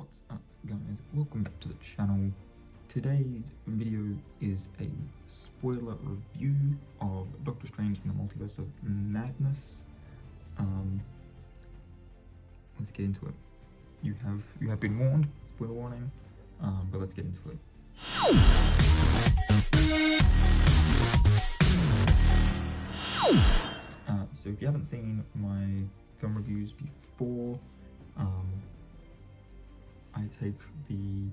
What's up guys, welcome back to the channel. Today's video is a spoiler review of Doctor Strange in the Multiverse of Madness. Let's get into it. You have been warned, spoiler warning, but let's get into it. So if you haven't seen my film reviews before, I take the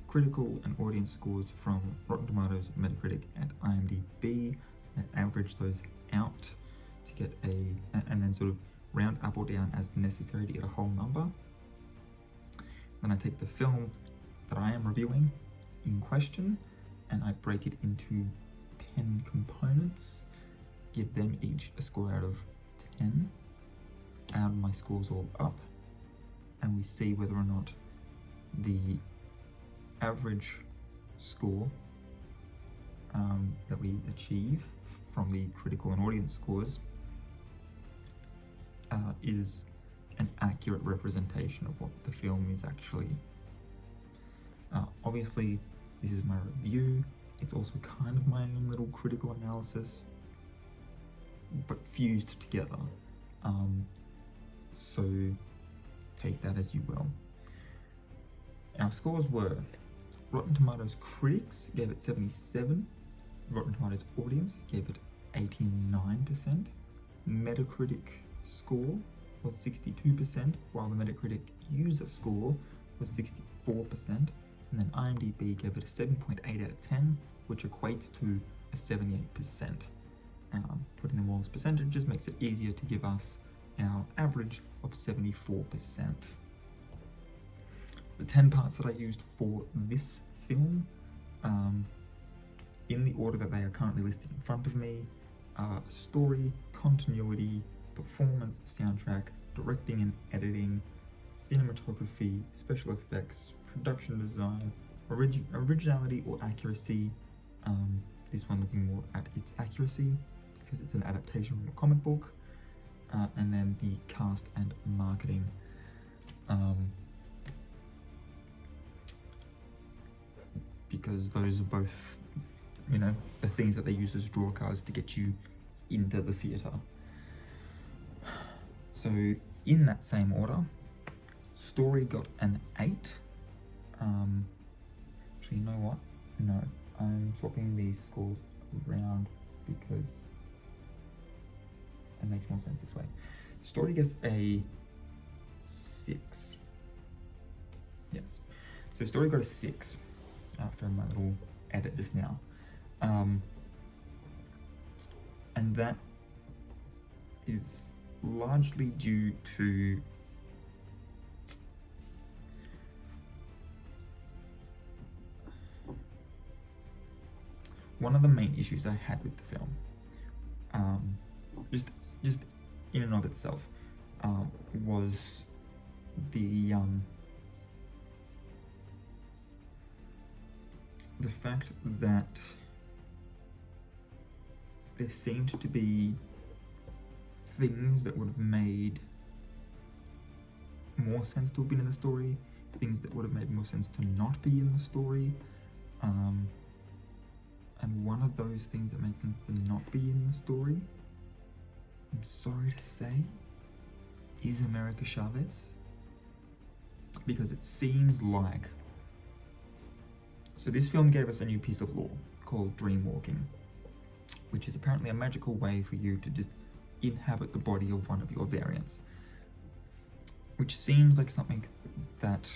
critical and audience scores from Rotten Tomatoes, Metacritic, and IMDB, and average those out to get and then sort of round up or down as necessary to get a whole number. Then I take the film that I am reviewing in question and I break it into 10 components, give them each a score out of 10, add my scores all up, and we see whether or not the average score that we achieve from the critical and audience scores is an accurate representation of what the film is actually. Obviously, this is my review. It's also kind of my own little critical analysis, but fused together. So take that as you will. Our scores were: Rotten Tomatoes critics gave it 77, Rotten Tomatoes audience gave it 89%, Metacritic score was 62%, while the Metacritic user score was 64%, and then IMDB gave it a 7.8 out of 10, which equates to a 78%. Putting them all as percentages makes it easier to give us our average of 74%. The 10 parts that I used for this film, in the order that they are currently listed in front of me, are story, continuity, performance, soundtrack, directing and editing, cinematography, special effects, production design, originality or accuracy. This one looking more at its accuracy because it's an adaptation from a comic book, and then the cast and marketing. Because those are both, you know, the things that they use as draw cards to get you into the theatre. So in that same order, story got an 8. Actually, you know what? No, I'm swapping these scores around because it makes more sense this way. Story gets a 6. Yes. So story got a 6 after my little edit just now. And that is largely due to one of the main issues I had with the film, just in and of itself, was the fact that there seemed to be things that would have made more sense to have been in the story, things that would have made more sense to not be in the story, and one of those things that made sense to not be in the story, I'm sorry to say, is America Chavez. Because it seems like, so this film gave us a new piece of law called Dreamwalking, which is apparently a magical way for you to just inhabit the body of one of your variants, which seems like something that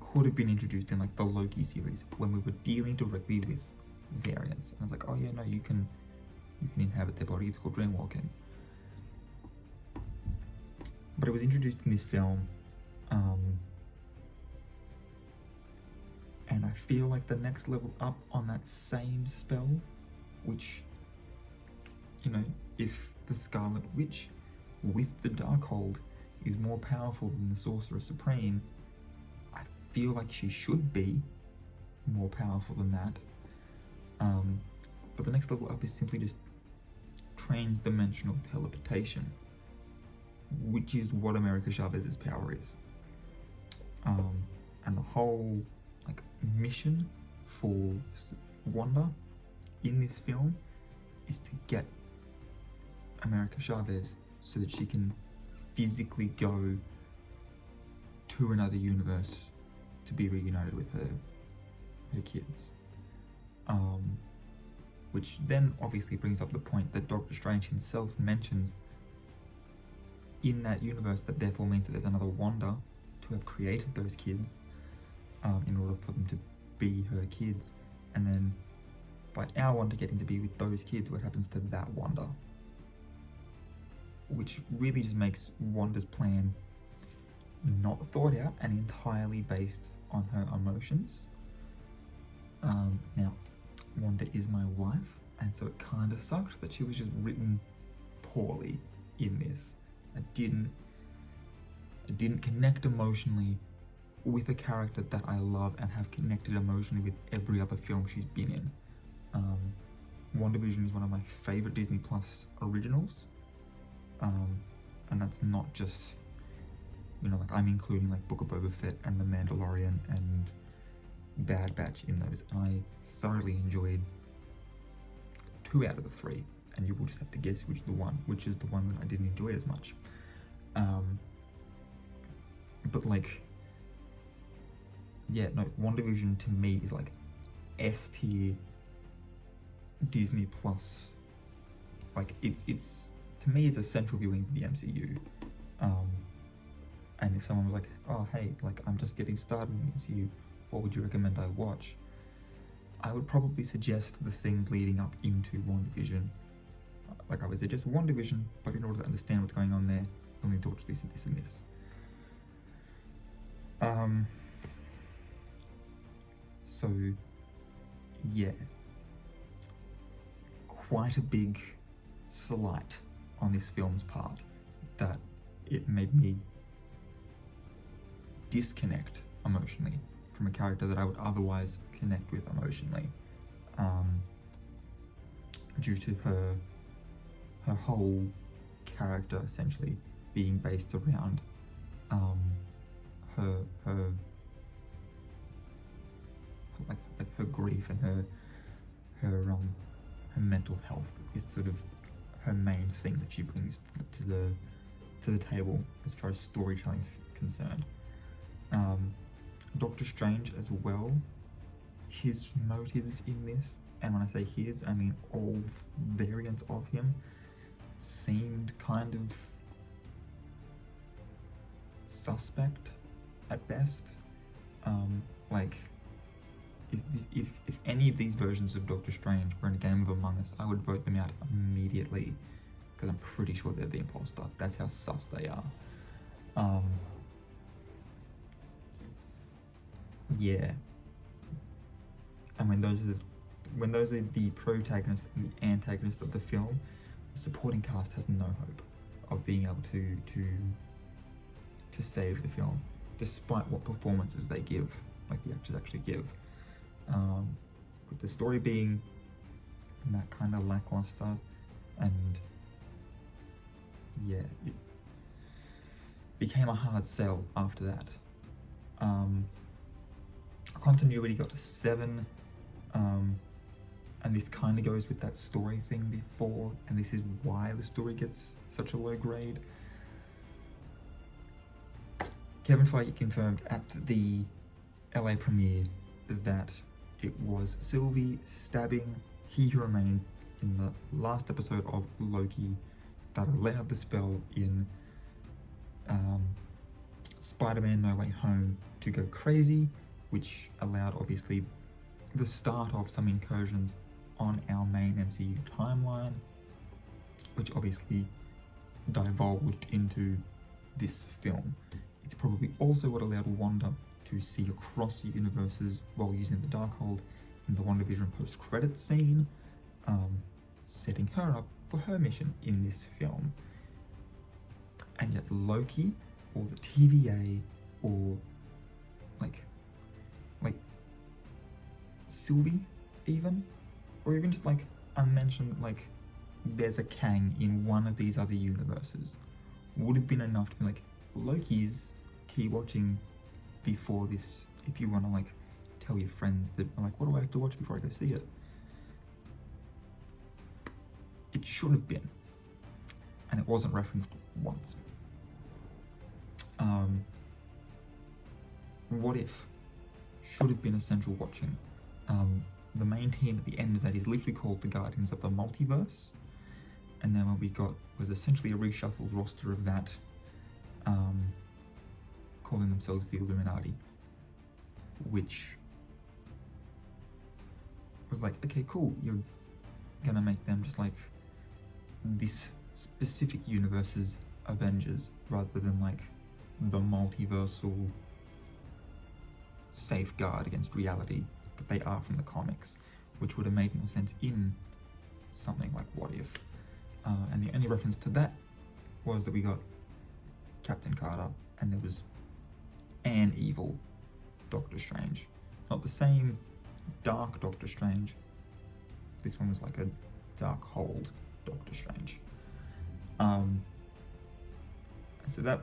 could have been introduced in like the Loki series when we were dealing directly with variants. And I was like, oh yeah, no, you can inhabit their body. It's called Dreamwalking. But it was introduced in this film, and I feel like the next level up on that same spell, which, you know, if the Scarlet Witch with the Darkhold is more powerful than the Sorcerer Supreme, I feel like she should be more powerful than that. But the next level up is simply just trans-dimensional teleportation, which is what America Chavez's power is. whole like mission for Wanda in this film is to get America Chavez so that she can physically go to another universe to be reunited with her kids. Which then obviously brings up the point that Doctor Strange himself mentions in that universe, that therefore means that there's another Wanda to have created those kids in order for them to be her kids, and then by our Wanda getting to be with those kids, what happens to that Wanda? Which really just makes Wanda's plan not thought out and entirely based on her emotions. Now, Wanda is my wife, and so it kind of sucked that she was just written poorly in this. I didn't connect emotionally with a character that I love and have connected emotionally with every other film she's been in. WandaVision is one of my favorite Disney Plus originals, and that's not just, you know, like I'm including like Book of Boba Fett and The Mandalorian and Bad Batch in those, and I thoroughly enjoyed 2 out of the 3, and you will just have to guess which is the one that I didn't enjoy as much. But like, yeah, no, WandaVision to me is like S tier Disney Plus. Like it's to me it's a central viewing for the MCU. And if someone was like, oh hey, like I'm just getting started in the MCU, what would you recommend I watch? I would probably suggest the things leading up into WandaVision. Like I would suggest WandaVision, but in order to understand what's going on there, you'll need to watch this and this and this. So yeah, quite a big slight on this film's part that it made me disconnect emotionally from a character that I would otherwise connect with emotionally, due to her whole character essentially being based around her grief, and her mental health is sort of her main thing that she brings to the table as far as storytelling is concerned. Doctor Strange as well, his motives in this, and when I say his, I mean all variants of him, seemed kind of suspect at best. Like if any of these versions of Doctor Strange were in a game of Among Us, I would vote them out immediately, because I'm pretty sure they're the imposter. That's how sus they are. Yeah. And when those are the protagonist and the antagonist of the film, the supporting cast has no hope of being able to save the film, despite what performances they give, like the actors actually give. With the story being that kind of lackluster, and yeah, it became a hard sell after that. Continuity got to 7, and this kind of goes with that story thing before, and this is why the story gets such a low grade. Kevin Feige confirmed at the LA premiere that it was Sylvie stabbing He Who Remains in the last episode of Loki that allowed the spell in Spider-Man No Way Home to go crazy, which allowed obviously the start of some incursions on our main MCU timeline, which obviously divulged into this film. It's probably also what allowed Wanda to see across universes while using the Darkhold in the WandaVision post-credits scene, setting her up for her mission in this film. And yet Loki, or the TVA, or like Sylvie even, or even just like unmentioned, like there's a Kang in one of these other universes, would have been enough to be like, Loki's key watching before this, if you want to like tell your friends that are like, what do I have to watch before I go see it? It should have been, and it wasn't referenced once. What If should have been essential watching. The main team at the end of that is literally called the Guardians of the Multiverse, and then what we got was essentially a reshuffled roster of that, calling themselves the Illuminati, which was like, okay, cool, you're gonna make them just like this specific universe's Avengers rather than like the multiversal safeguard against reality that they are from the comics, which would have made more sense in something like What If. And the only reference to that was that we got Captain Carter and there was an evil Doctor Strange. Not the same dark Doctor Strange. This one was like a dark-holed Doctor Strange. And so that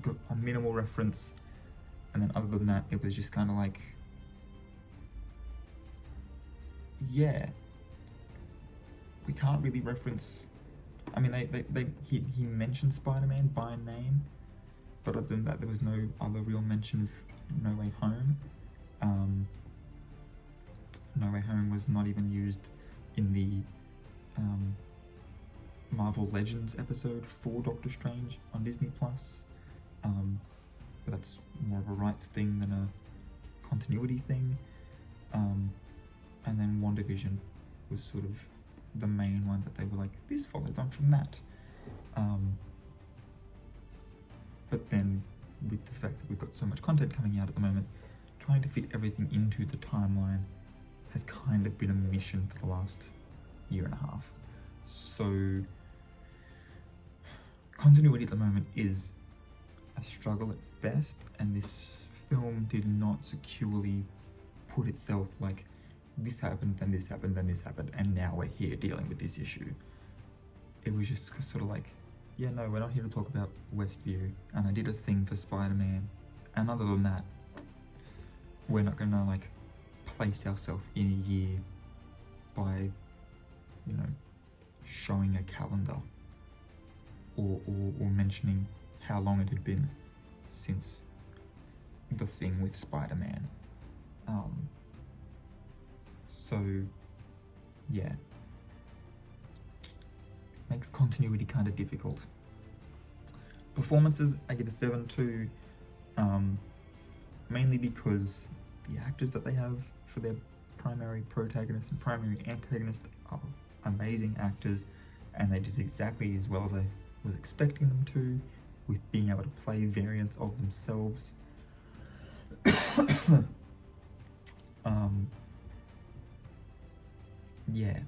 got a minimal reference, and then other than that, it was just kind of like, yeah, we can't really reference. I mean, he mentioned Spider-Man by name, but other than that, there was no other real mention of No Way Home. No Way Home was not even used in the Marvel Legends episode for Doctor Strange on Disney+. But that's more of a rights thing than a continuity thing. And then WandaVision was sort of the main one that they were like, this follows on from that. But then with the fact that we've got so much content coming out at the moment, trying to fit everything into the timeline has kind of been a mission for the last year and a half. So continuity at the moment is a struggle at best, and this film did not securely put itself like, this happened, then this happened, then this happened, and now we're here dealing with this issue. It was just sort of like, yeah, no, we're not here to talk about Westview, and I did a thing for Spider-Man, and other than that, we're not gonna like place ourselves in a year by, you know, showing a calendar or mentioning how long it had been since the thing with Spider-Man. So yeah, makes continuity kind of difficult. Performances, I give a 7 mainly because the actors that they have for their primary protagonist and primary antagonist are amazing actors, and they did exactly as well as I was expecting them to, with being able to play variants of themselves. Yeah.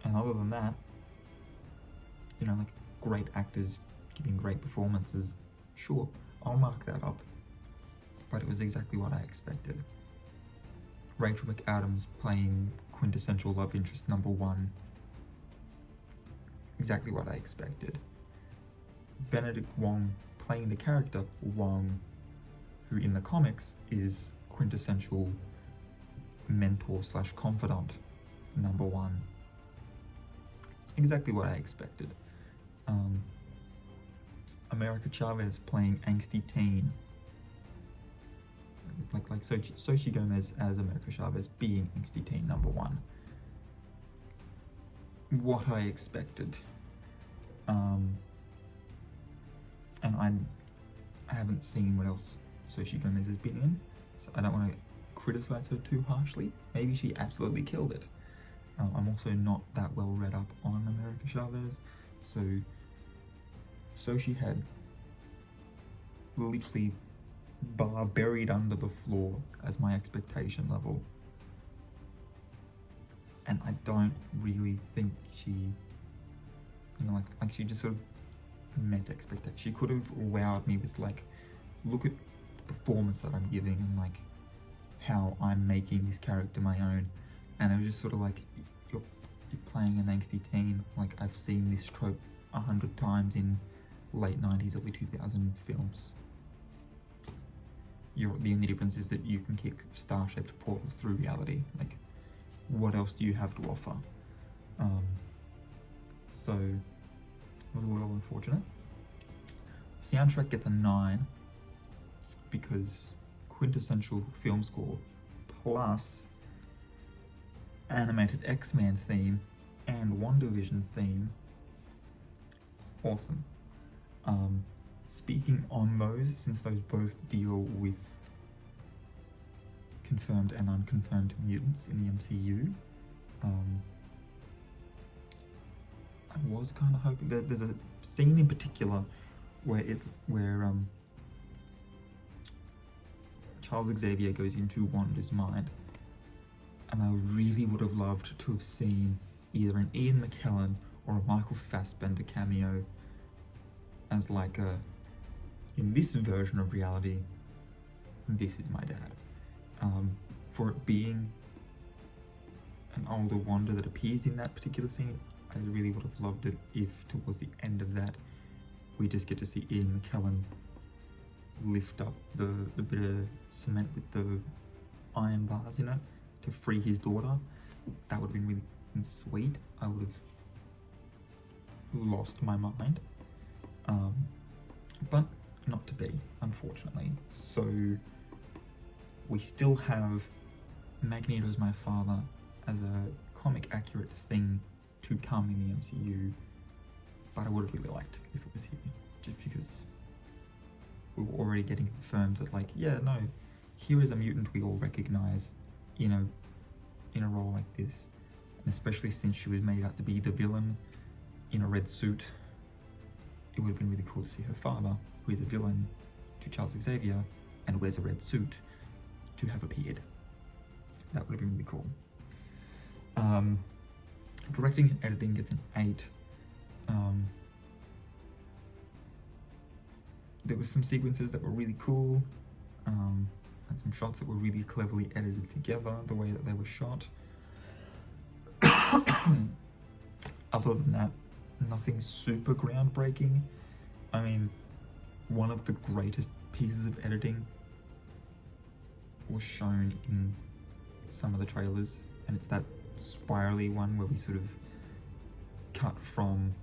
And other than that, you know, like, great actors giving great performances, sure, I'll mark that up. But it was exactly what I expected. Rachel McAdams playing quintessential love interest number 1. Exactly what I expected. Benedict Wong playing the character Wong, who in the comics is quintessential mentor / confidant number 1. Exactly what I expected. America Chavez playing angsty teen, like Xochitl Gomez as America Chavez being angsty teen number 1. What I expected. And I haven't seen what else Xochitl Gomez has been in, so I don't want to criticize her too harshly. Maybe she absolutely killed it. I'm also not that well read up on America Chavez, so she had literally bar buried under the floor as my expectation level. And I don't really think she, you know, like she just sort of met expectation. She could have wowed me with like, look at the performance that I'm giving and like how I'm making this character my own. And it was just sort of like, you're playing an angsty teen. Like, I've seen this trope 100 times in late 90s, early 2000 films. The only difference is that you can kick star-shaped portals through reality. Like, what else do you have to offer? So it was a little unfortunate. Soundtrack gets a 9 because quintessential film score plus animated X-Men theme and WandaVision theme. Awesome. Speaking on those, since those both deal with confirmed and unconfirmed mutants in the MCU, I was kind of hoping that there's a scene in particular where Charles Xavier goes into Wanda's mind, and I really would have loved to have seen either an Ian McKellen or a Michael Fassbender cameo as like in this version of reality, this is my dad. For it being an older Wanda that appears in that particular scene, I really would have loved it if towards the end of that we just get to see Ian McKellen lift up the bit of cement with the iron bars in it to free his daughter. That would have been really sweet. I would have lost my mind. But not to be, unfortunately. So we still have Magneto's my father as a comic accurate thing to come in the MCU, but I would have really liked if it was here, just because we were already getting confirmed that, like, yeah, no, here is a mutant we all recognize, you know, in a role like this, and especially since she was made out to be the villain in a red suit, it would have been really cool to see her father, who is a villain to Charles Xavier and wears a red suit, to have appeared. That would have been really cool. Directing and editing gets an 8. There were some sequences that were really cool, and some shots that were really cleverly edited together, the way that they were shot. Other than that, nothing super groundbreaking. I mean, one of the greatest pieces of editing was shown in some of the trailers, and it's that spirally one where we sort of cut from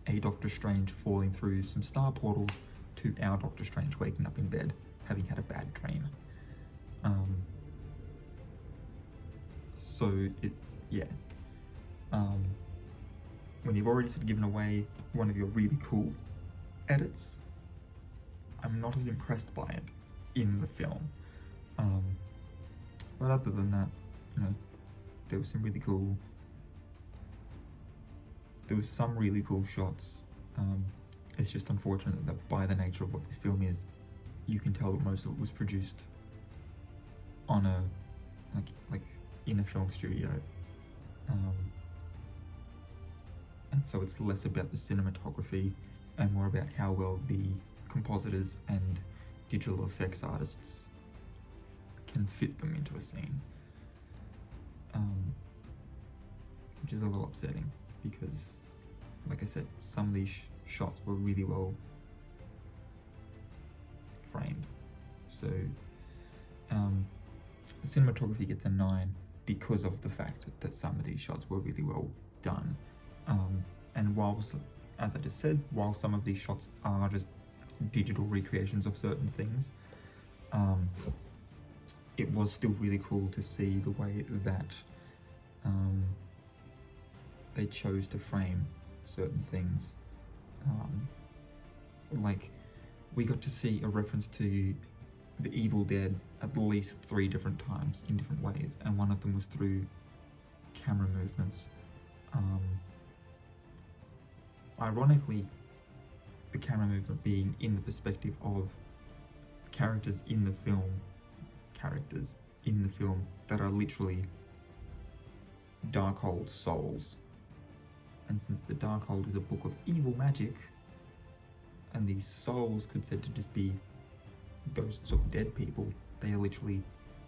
a Doctor Strange falling through some star portals to our Doctor Strange waking up in bed having had a bad dream. When you've already sort of given away one of your really cool edits, I'm not as impressed by it in the film. But other than that, you know, there was some really cool shots. It's just unfortunate that by the nature of what this film is, you can tell that most of it was produced on a like in a film studio, and so it's less about the cinematography and more about how well the compositors and digital effects artists can fit them into a scene, which is a little upsetting because, like I said, some of these shots were really well framed. So the cinematography gets a 9 because of the fact that some of these shots were really well done. And whilst, as I just said, while some of these shots are just digital recreations of certain things, it was still really cool to see the way that they chose to frame certain things. Like, we got to see a reference to the Evil Dead at least 3 different times in different ways, and one of them was through camera movements. Ironically, the camera movement being in the perspective of characters in the film that are literally Darkhold souls. And since the Darkhold is a book of evil magic, and these souls could said to just be ghosts of dead people, they are literally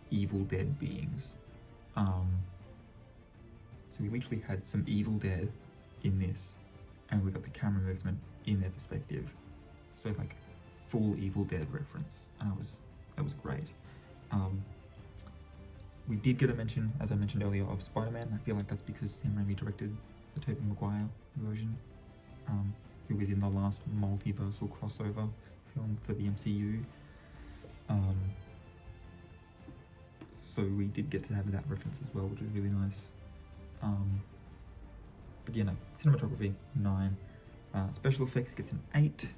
evil dead beings. So we literally had some Evil Dead in this, and we got the camera movement in their perspective. So like full Evil Dead reference, and that was great. We did get a mention, as I mentioned earlier, of Spider-Man. I feel like that's because Sam Raimi directed the Tobey Maguire version, who was in the last multiversal crossover film for the MCU. So we did get to have that reference as well, which was really nice. But yeah, no, cinematography 9, special effects gets an 8.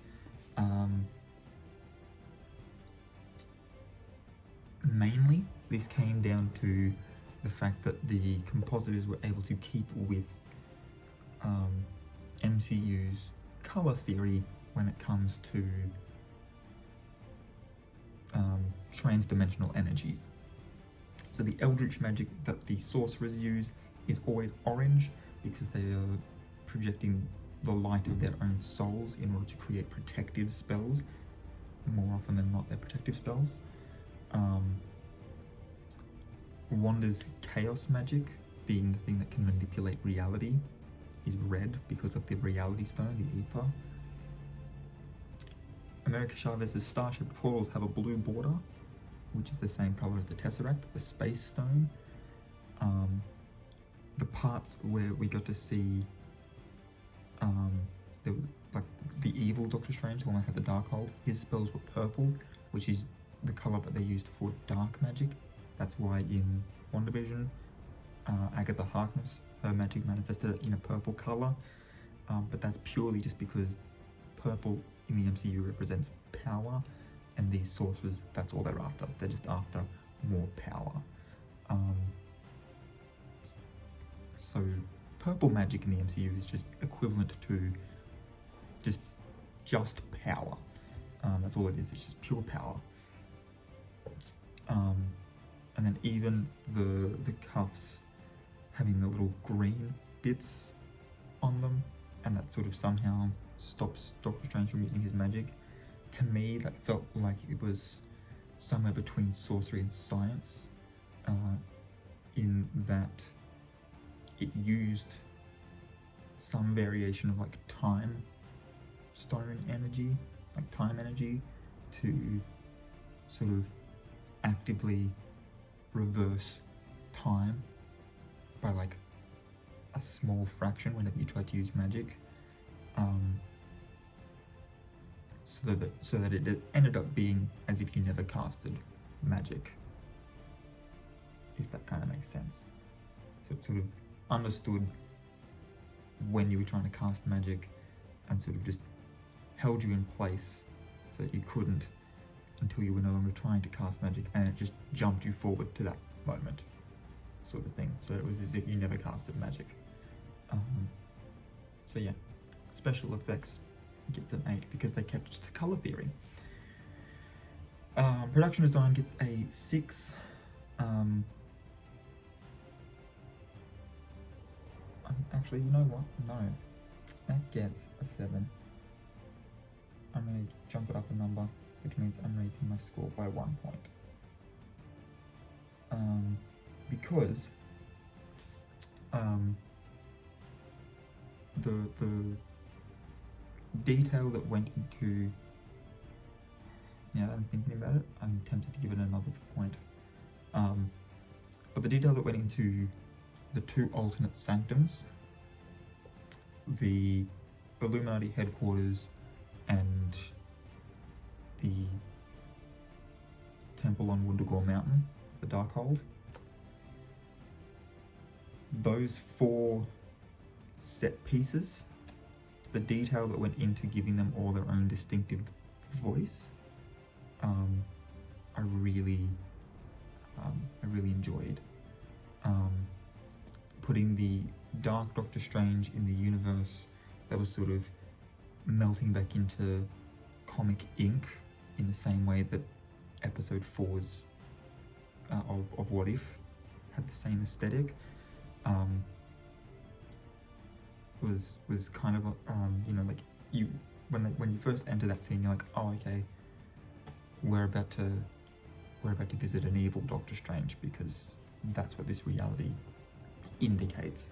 Mainly, this came down to the fact that the compositors were able to keep with MCU's color theory when it comes to trans-dimensional energies. So the eldritch magic that the sorcerers use is always orange because they are projecting the light of their own souls in order to create protective spells. More often than not, they're protective spells. Wanda's chaos magic, being the thing that can manipulate reality, is red because of the reality stone, the ether. America Chavez's star-shaped portals have a blue border, which is the same color as the Tesseract, the space stone. The parts where we got to see the evil Doctor Strange, the one that had the Darkhold, his spells were purple, which is the color that they used for dark magic. That's why in WandaVision, Agatha Harkness, her magic manifested in a purple color, but that's purely just because purple in the MCU represents power, and these sorcerers, that's all they're after. They're just after more power. So purple magic in the MCU is just equivalent to just power. That's all it is. It's just pure power. And then even the cuffs having the little green bits on them, and that sort of somehow stops Doctor Strange from using his magic. To me, that felt like it was somewhere between sorcery and science, in that it used some variation of like time stone energy, like time energy, to sort of actively reverse time by like a small fraction whenever you try to use magic, so that it ended up being as if you never casted magic, if that kind of makes sense. So it sort of understood when you were trying to cast magic and sort of just held you in place so that you couldn't until you were no longer trying to cast magic, and it just jumped you forward to that moment, sort of thing. So it was as if you never casted magic. So yeah, special effects gets an 8 because they kept it to color theory. Production design gets a 6. Actually, you know what? No, that gets a 7. I'm going to jump it up a number, which means I'm raising my score by 1 point. Because the detail that went into, now that I'm thinking about it, I'm tempted to give it another point. But the detail that went into the 2 alternate sanctums, the Illuminati headquarters and the temple on Wundagore Mountain, the Darkhold, those 4 set pieces, the detail that went into giving them all their own distinctive voice, I really enjoyed. Putting the Dark Doctor Strange in the universe that was sort of melting back into comic ink in the same way that episode 4's of What If had the same aesthetic, was kind of you know, like when you first enter that scene, you're like, oh, okay, we're about to visit an evil Doctor Strange, because that's what this reality indicates.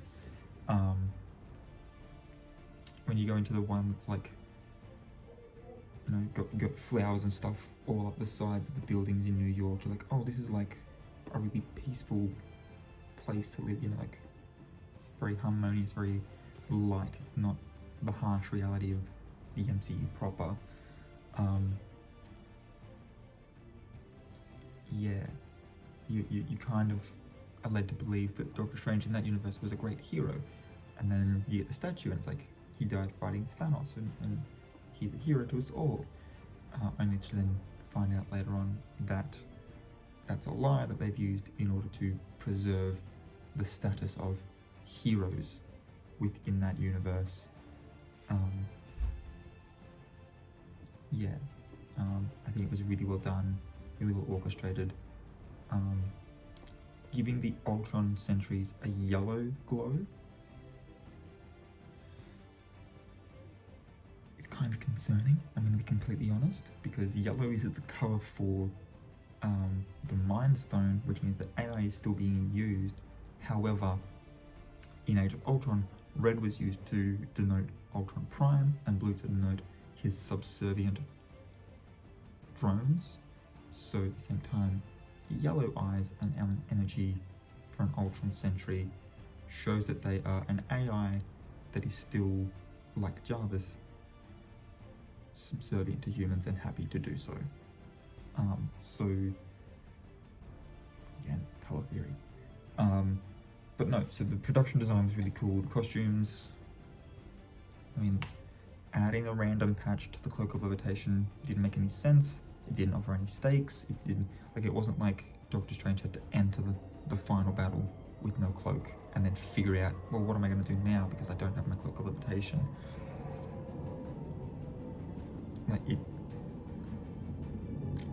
When you go into the one that's like got flowers and stuff all up the sides of the buildings in New York. You're like, oh, this is like a really peaceful place to live, you know, like very harmonious, very light. It's not the harsh reality of the MCU proper. Yeah, you kind of are led to believe that Doctor Strange in that universe was a great hero, and then you get the statue and it's like he died fighting Thanos, and he's a hero to us all, only to then find out later on that that's a lie that they've used in order to preserve the status of heroes within that universe. I think it was really well done, really well orchestrated. Giving the Ultron sentries a yellow glow is kind of concerning, I'm going to be completely honest, because yellow is the colour for the Mind Stone, which means that AI is still being used. However, in Age of Ultron, red was used to denote Ultron Prime and blue to denote his subservient drones. So at the same time, yellow eyes and energy for an Ultron sentry shows that they are an AI that is still, like Jarvis, subservient to humans and happy to do so. So again, color theory. But no, so the production design was really cool. The costumes, I mean, adding a random patch to the Cloak of Levitation didn't make any sense. It didn't offer any stakes. It didn't, like, it wasn't like Doctor Strange had to enter the final battle with no cloak and then figure out, well, what am I going to do now because I don't have my Cloak of Levitation. Like,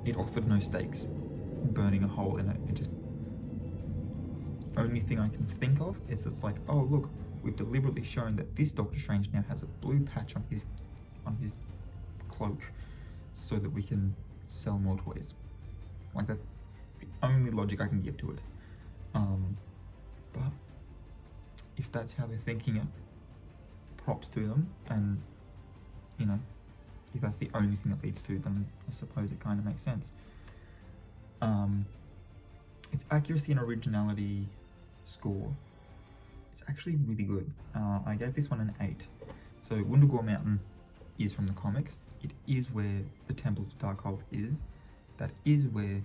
it offered no stakes, burning a hole in it. It just, only thing I can think of is it's like, oh look, we've deliberately shown that this Doctor Strange now has a blue patch on his cloak so that we can sell more toys. Like, that's the only logic I can give to it. But if that's how they're thinking it, props to them, and you know, if that's the only thing that leads to, then I suppose it kind of makes sense. Its accuracy and originality score is actually really good. I gave this one an 8. So Wundagore Mountain is from the comics. It is where the Temple of Darkhold is. That is where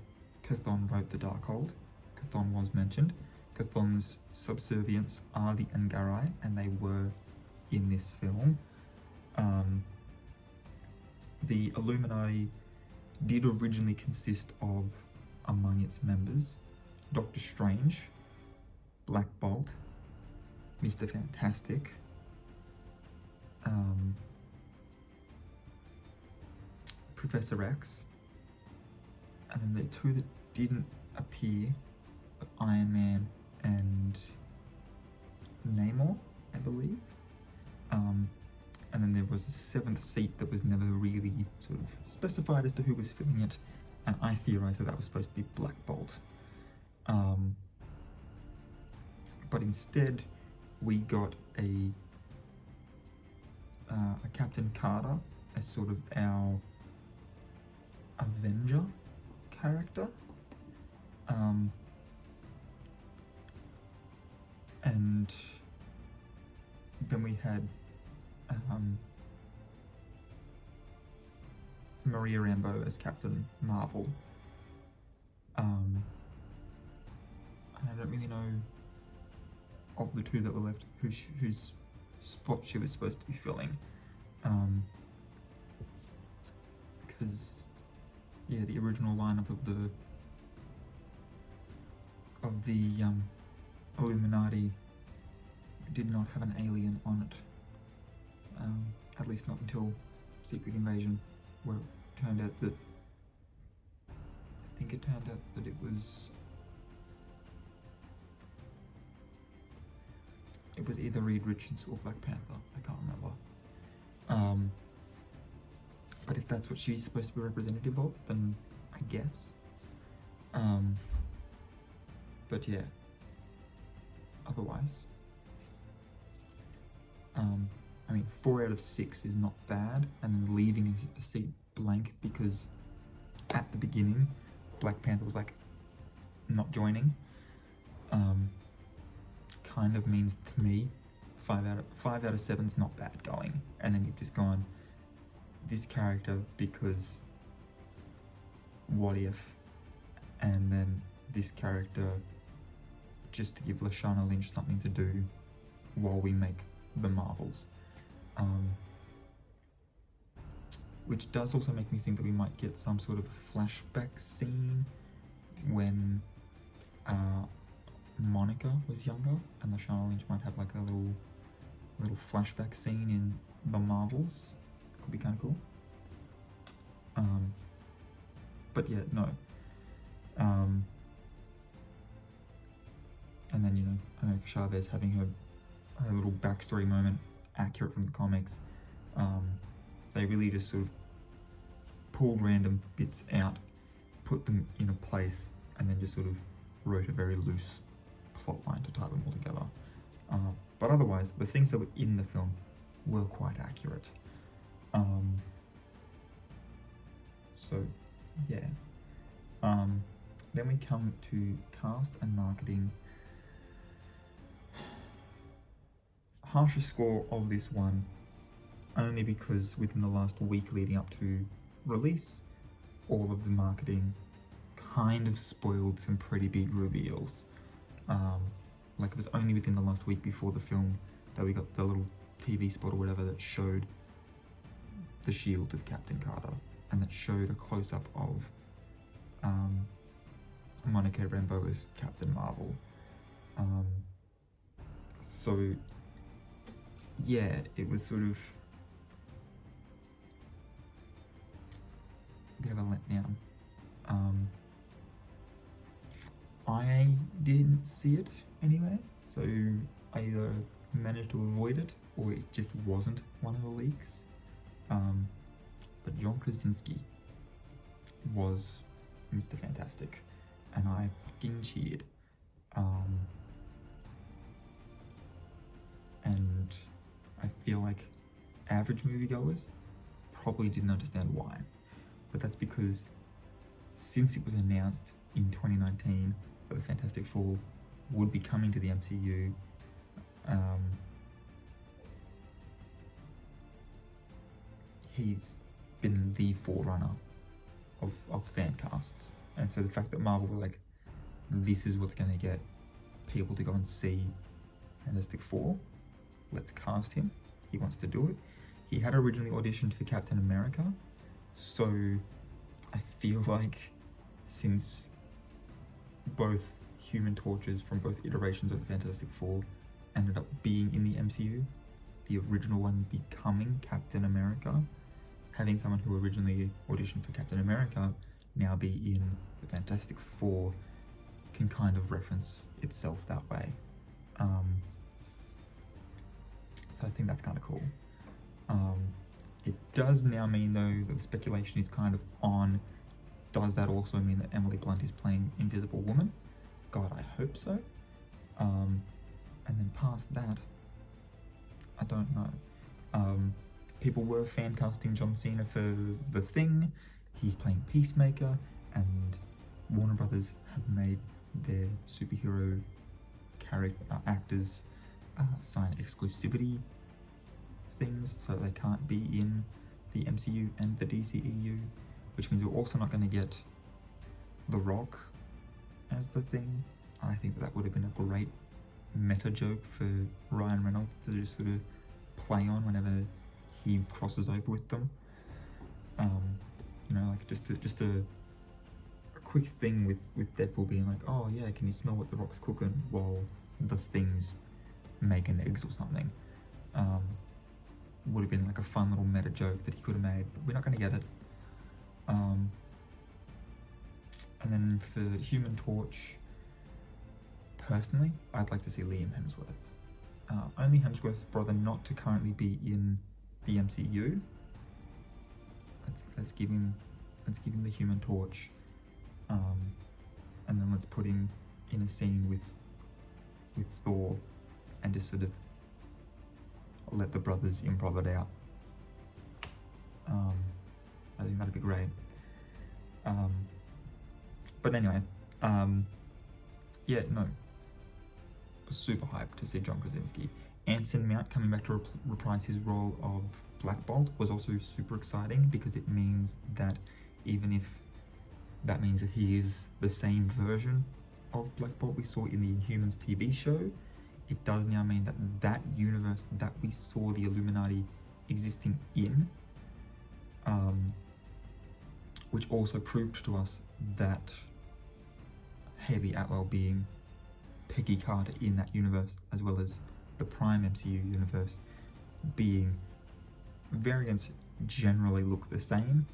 Chthon wrote the Darkhold. Chthon was mentioned. Chthon's subservients are the Angarai, and they were in this film. The Illuminati did originally consist of, among its members, Doctor Strange, Black Bolt, Mr. Fantastic, Professor X, and then the two that didn't appear were Iron Man and Namor, I believe. And then there was a 7th seat that was never really sort of specified as to who was filling it, and I theorized that that was supposed to be Black Bolt. But instead, we got a Captain Carter as sort of our Avenger character. And then we had Maria Rambeau as Captain Marvel. I don't really know of the two that were left whose spot she was supposed to be filling, because yeah, the original lineup of the Illuminati did not have an alien on it, at least not until Secret Invasion, where it turned out that, I think it turned out that it was either Reed Richards or Black Panther, I can't remember. But if that's what she's supposed to be representative of, then I guess. But yeah, otherwise, I mean, 4 out of 6 is not bad, and then leaving a seat blank because at the beginning, Black Panther was like not joining. Kind of means to me, 5 out of 7's not bad going, and then you've just gone this character because what if, and then this character just to give Lashana Lynch something to do while we make the Marvels. Which does also make me think that we might get some sort of flashback scene when Monica was younger, and Lashana Lynch might have like a little flashback scene in the Marvels. Could be kind of cool. But yeah, no. And then, you know, America Chavez having her little backstory moment, accurate from the comics. They really just sort of pulled random bits out, put them in a place, and then just sort of wrote a very loose plot line to tie them all together. But otherwise, the things that were in the film were quite accurate. So, yeah. Then we come to cast and marketing. Harsher score of this one, only because within the last week leading up to release, all of the marketing kind of spoiled some pretty big reveals. Like it was only within the last week before the film that we got the little TV spot or whatever that showed the shield of Captain Carter, and that showed a close-up of Monica Rambeau as Captain Marvel. So yeah, it was sort of a bit of a letdown. I didn't see it anyway, so I either managed to avoid it or it just wasn't one of the leaks. But John Krasinski was Mr. Fantastic, and I fucking cheered. And I feel like average moviegoers probably didn't understand why, but that's because since it was announced in 2019 that the Fantastic Four would be coming to the MCU, he's been the forerunner of fan casts, and so the fact that Marvel were like, this is what's going to get people to go and see Fantastic Four, let's cast him, he wants to do it. He had originally auditioned for Captain America, so I feel like since both Human Torches from both iterations of the Fantastic Four ended up being in the MCU, the original one becoming Captain America, having someone who originally auditioned for Captain America now be in the Fantastic Four can kind of reference itself that way. So I think that's kind of cool. It does now mean though that the speculation is kind of on, does that also mean that Emily Blunt is playing Invisible Woman? God, I hope so. And then past that, I don't know. People were fan casting John Cena for The Thing. He's playing Peacemaker, and Warner Brothers have made their superhero actors sign exclusivity things, so they can't be in the MCU and the DCEU, which means we're also not going to get The Rock as The Thing. I think that would have been a great meta joke for Ryan Reynolds to just sort of play on whenever he crosses over with them. You know, like just a quick thing with Deadpool being like, oh yeah, can you smell what The Rock's cooking while the Thing's making eggs or something? Would have been like a fun little meta joke that he could have made, but we're not going to get it. And then for Human Torch, personally, I'd like to see Liam Hemsworth. Only Hemsworth's brother not to currently be in the MCU. Let's give him the Human Torch, and then let's put him in a scene with Thor, and just sort of let the brothers improv it out. I think that'd But anyway, yeah, no, super hyped to see John Krasinski. Anson Mount coming back to reprise his role of Black Bolt was also super exciting, because it means that even if that means that he is the same version of Black Bolt we saw in the Inhumans TV show, it does now mean that that universe that we saw the Illuminati existing in, which also proved to us that Hayley Atwell being Peggy Carter in that universe, as well as the Prime MCU universe being variants generally look the same.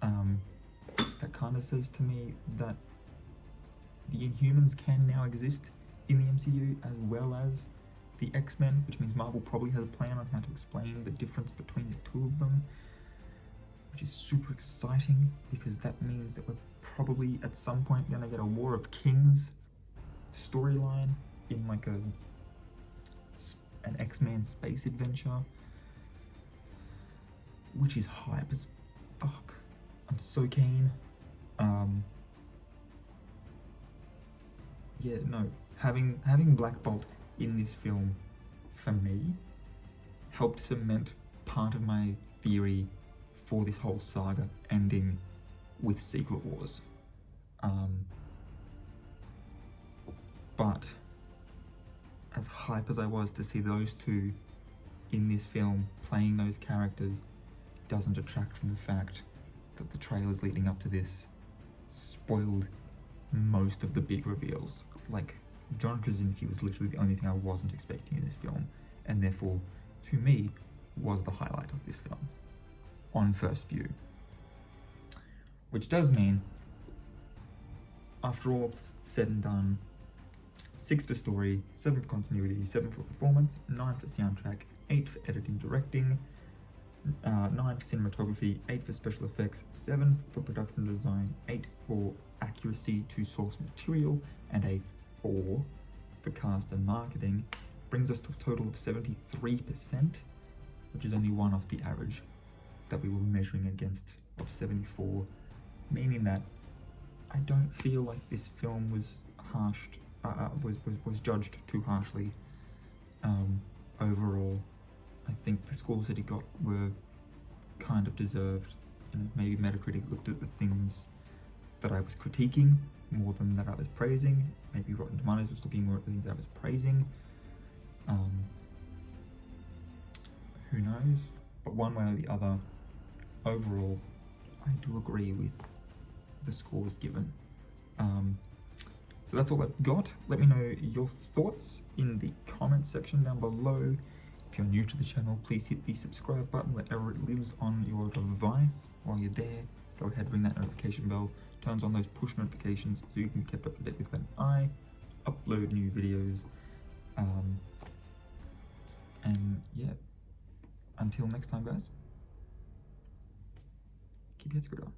That kind of says to me that the Inhumans can now exist in the MCU as well as the X-Men, which means Marvel probably has a plan on how to explain the difference between the two of them, which is super exciting, because that means that we're probably at some point going to get a War of Kings storyline in like an X-Men space adventure, which is hype as fuck. I'm so keen. Yeah, no, having Black Bolt in this film, for me, helped cement part of my theory for this whole saga ending with Secret Wars. But as hype as I was to see those two in this film playing those characters, doesn't detract from the fact that the trailers leading up to this spoiled most of the big reveals. Like, John Krasinski was literally the only thing I wasn't expecting in this film, and therefore, to me, was the highlight of this film, on first view. Which does mean, after all said and done, 6 for story, 7 for continuity, 7 for performance, 9 for soundtrack, 8 for editing directing, 9 for cinematography, 8 for special effects, 7 for production design, 8 for accuracy to source material, and a 4 for cast and marketing, brings us to a total of 73%, which is only one off the average that we were measuring against of 74, meaning that I don't feel like this film was was judged too harshly. Overall, I think the scores that he got were kind of deserved, and maybe Metacritic looked at the things that I was critiquing more than that I was praising. Maybe Rotten Tomatoes was looking more at the things I was praising. Who knows? But one way or the other, overall, I do agree with the scores given. So that's all I've got. Let me know your thoughts in the comments section down below. If you're new to the channel, please hit the subscribe button wherever it lives on your device. While you're there, go ahead, ring that notification bell, turns on those push notifications so you can be kept up to date with when I upload new videos. And yeah, until next time, guys, keep your head screwed on.